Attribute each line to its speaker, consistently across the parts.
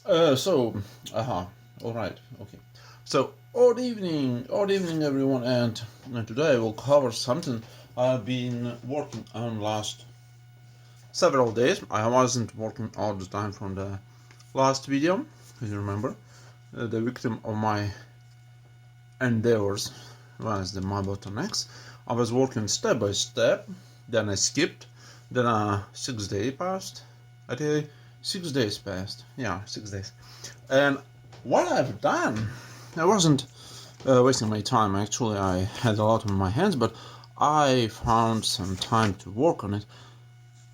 Speaker 1: All right, okay. So, odd evening, everyone, and today I will cover something I've been working on last several days. I wasn't working all the time from the last video, as you remember. The victim of my endeavors was the My Button X. I was working step by step, then I skipped, then 6 days passed. I tell you, 6 days passed. Yeah, 6 days. And what I've done, I wasn't wasting my time. Actually, I had a lot on my hands, but I found some time to work on it.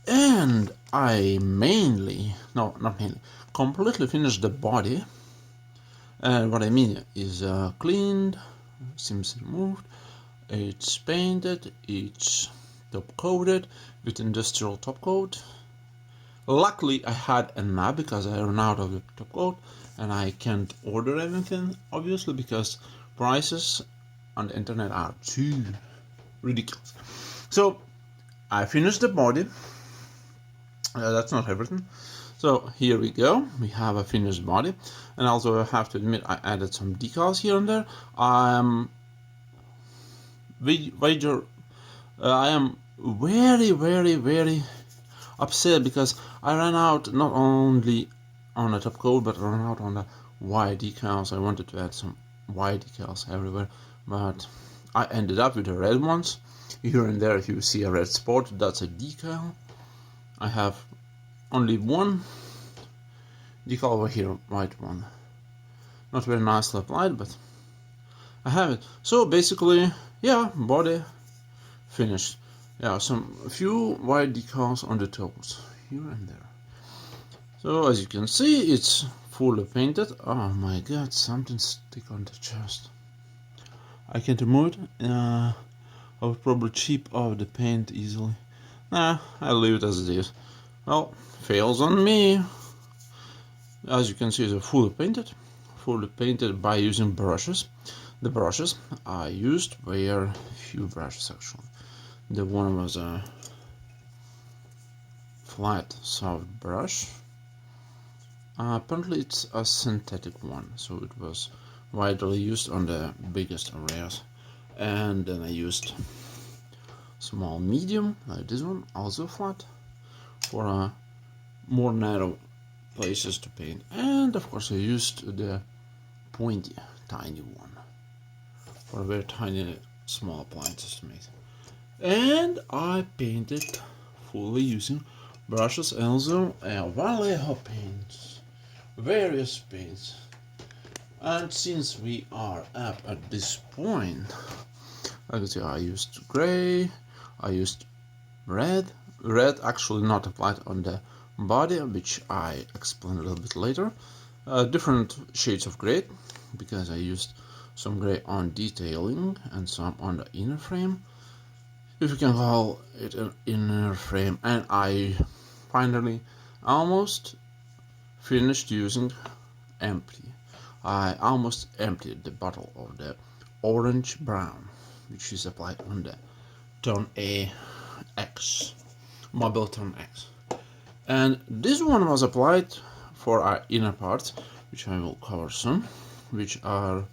Speaker 1: And I mainly, no, not mainly, completely finished the body. And what I mean is cleaned, seams removed, it's painted, it's top coated with industrial top coat. Luckily, I had enough because I ran out of the top coat, and I can't order anything, obviously, because prices on the internet are too ridiculous. So I finished the body. That's not everything. So here we go. We have a finished body, and also I have to admit I added some decals here and there. I am very, very, very upset because I ran out not only on the top coat but I ran out on the white decals. I wanted to add some white decals everywhere, but I ended up with the red ones. Here and there, if you see a red spot, that's a decal. I have only one decal over here, white one. Not very nicely applied, but I have it. So basically, yeah, body finished. Yeah, a few white decals on the toes, here and there. So as you can see, it's fully painted. Oh my god, something stick on the chest. I can't remove it. I would probably chip off the paint easily. Nah, I'll leave it as it is. Well, fails on me. As you can see, it's fully painted. Fully painted by using brushes. The brushes I used were few brushes actually. The one was a flat soft brush. Apparently it's a synthetic one, so it was widely used on the biggest areas. And then I used small medium, like this one, also flat, for more narrow places to paint. And of course I used the pointy, tiny one, for very tiny, small appliances to make. And I painted fully using brushes, also Vallejo paints, various paints. And since we are up at this point, like I say, I used gray, I used red actually not applied on the body, which I explain a little bit later. Different shades of gray, because I used some gray on detailing and some on the inner frame, if you can call it an inner frame. And I finally almost finished using empty. I almost emptied the bottle of the orange brown, which is applied on the Tone X, Mobile Tone X. And this one was applied for our inner parts, which I will cover soon, which are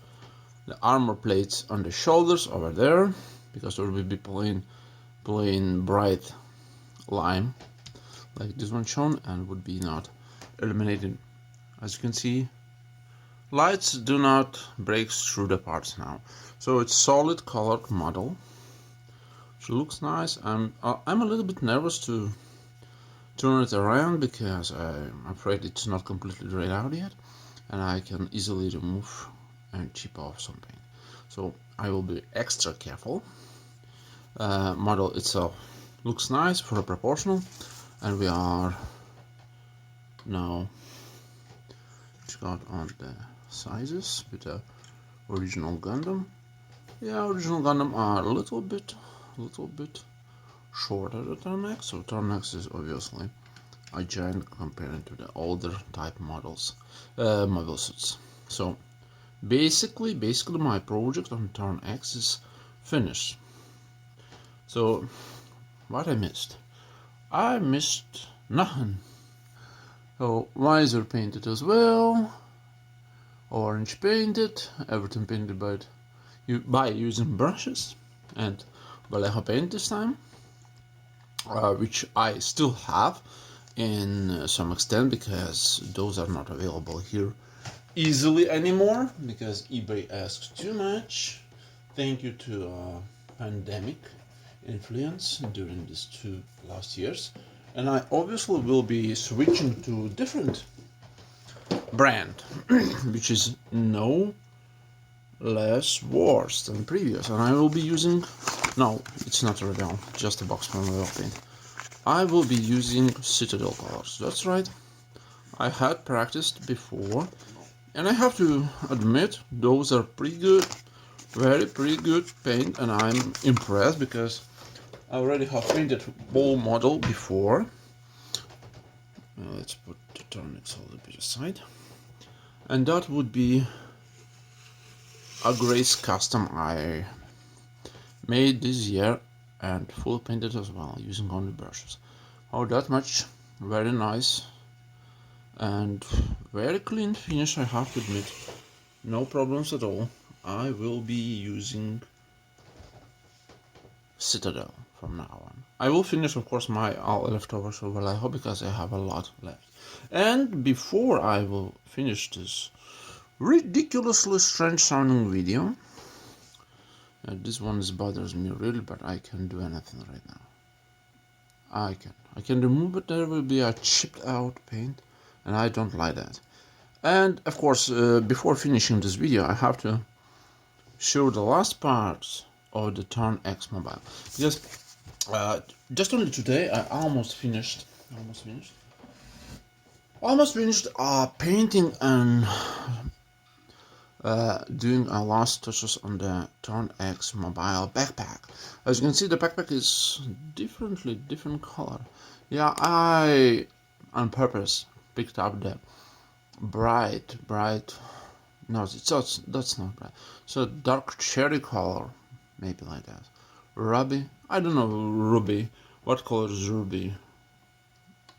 Speaker 1: the armor plates on the shoulders over there, because there will be plain bright lime, like this one shown, and would be not illuminated. As you can see, lights do not break through the parts now. So it's solid colored model, which looks nice. I'm a little bit nervous to turn it around because I'm afraid it's not completely dried out yet, and I can easily remove and chip off some paint. So I will be extra careful. Model itself looks nice for a proportional, and we are now got on the sizes with the original Gundam. Yeah, original Gundam are a little bit shorter than Turn X, so Turn X is obviously a giant compared to the older type models, model suits. So basically my project on Turn X is finished. So what I missed nothing. So visor painted as well, orange painted, everything painted by using brushes and Vallejo paint this time, which I still have in some extent because those are not available here easily anymore because eBay asks too much. Thank you to pandemic influence during these 2 last years, and I obviously will be switching to different brand which is no less worse than previous, and I will be using, no, it's not a Revell, just a box from Revell paint. I will be using Citadel colors, that's right. I had practiced before, and I have to admit those are pretty good, pretty good paint, and I'm impressed because I already have painted ball model before. Let's put the Turnix a little bit aside, and that would be a Grace custom I made this year and full painted as well using only brushes. Oh, that much, very nice and very clean finish, I have to admit. No problems at all. I will be using Citadel from now on. I will finish, of course, my all leftovers of Vallejo because I have a lot left. And before I will finish this ridiculously strange sounding video, this one bothers me really, but I can't do anything right now. I can remove it, there will be a chipped out paint, and I don't like that. And of course, before finishing this video, I have to show the last parts of the Turn X mobile, because just only today I almost finished painting and doing a last touches on the Turn X mobile backpack. As you can see, the backpack is different color. Yeah, I on purpose picked up the bright, no, that's not bright, so dark cherry color, maybe like that, ruby, I don't know, ruby, what color is ruby,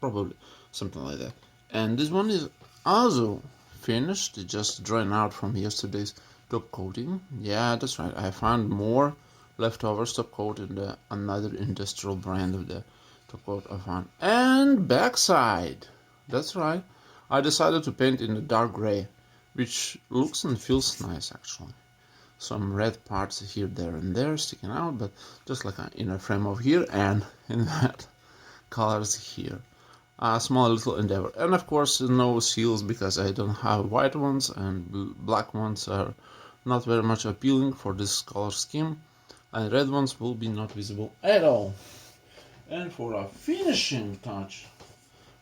Speaker 1: probably something like that. And this one is also finished, just drying out from yesterday's top coating. Yeah, that's right, I found more leftovers top coat in the another industrial brand of the top coat I found. And backside, that's right, I decided to paint in the dark gray, which looks and feels nice actually. Some red parts here, there and there sticking out, but just like an inner frame over here and in that colors here. A small little endeavor. And of course no seals because I don't have white ones, and black ones are not very much appealing for this color scheme, and red ones will be not visible at all. And for a finishing touch,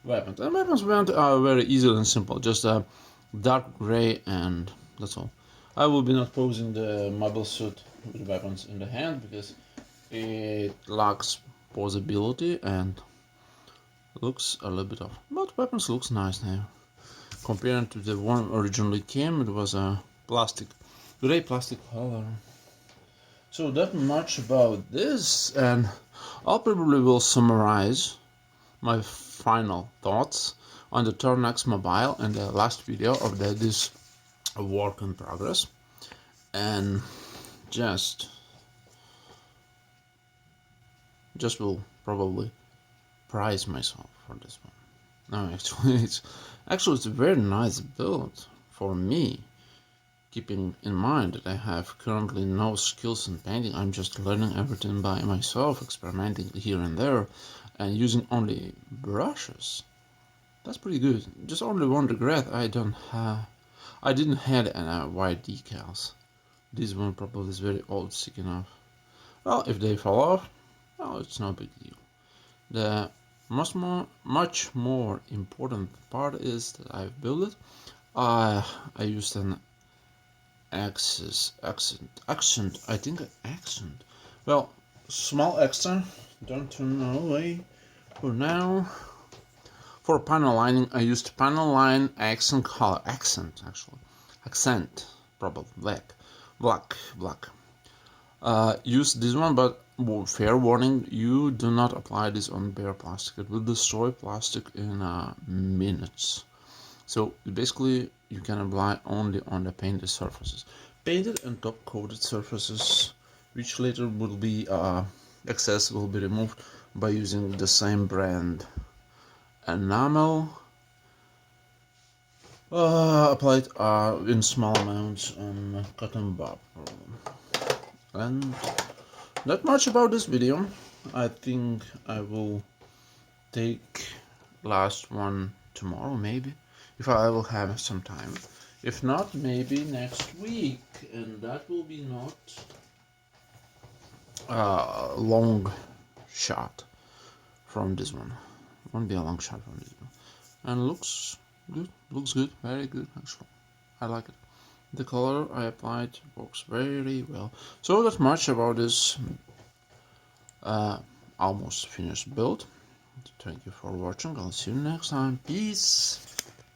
Speaker 1: weapons. And weapons went very easy and simple, just a dark gray, and that's all. I will be not posing the mobile suit with weapons in the hand because it lacks posability and looks a little bit off. But weapons looks nice now. Compared to the one originally came, it was a gray plastic color. So that much about this, and I'll probably will summarize my final thoughts on the Turn X mobile in the last video of this work in progress, and just will probably prize myself for this one. No, actually it's a very nice build for me, keeping in mind that I have currently no skills in painting. I'm just learning everything by myself, experimenting here and there, and using only brushes. That's pretty good. Just only one regret, I didn't have any white decals. This one probably is very old, sticking off. Well, if they fall off, well, it's no big deal. The much more important part is that I've built it. I used an accent. I think accent. Well, small extra. Don't turn away for now. For panel lining, I used panel line accent color. Accent, probably black. Use this one, but fair warning, you do not apply this on bare plastic. It will destroy plastic in minutes. So basically you can apply only on the painted surfaces. Painted and top coated surfaces, which later will be excess will be removed by using the same brand enamel, applied in small amounts on cotton bud. And not much about this video. I think I will take last one tomorrow, maybe, if I will have some time. If not, maybe next week, and that will be not a long shot from this one. Won't be a long shot from this one. And looks good, very good actually. I like it. The color I applied works very well. So that's much about this almost finished build. Thank you for watching. I'll see you next time. Peace.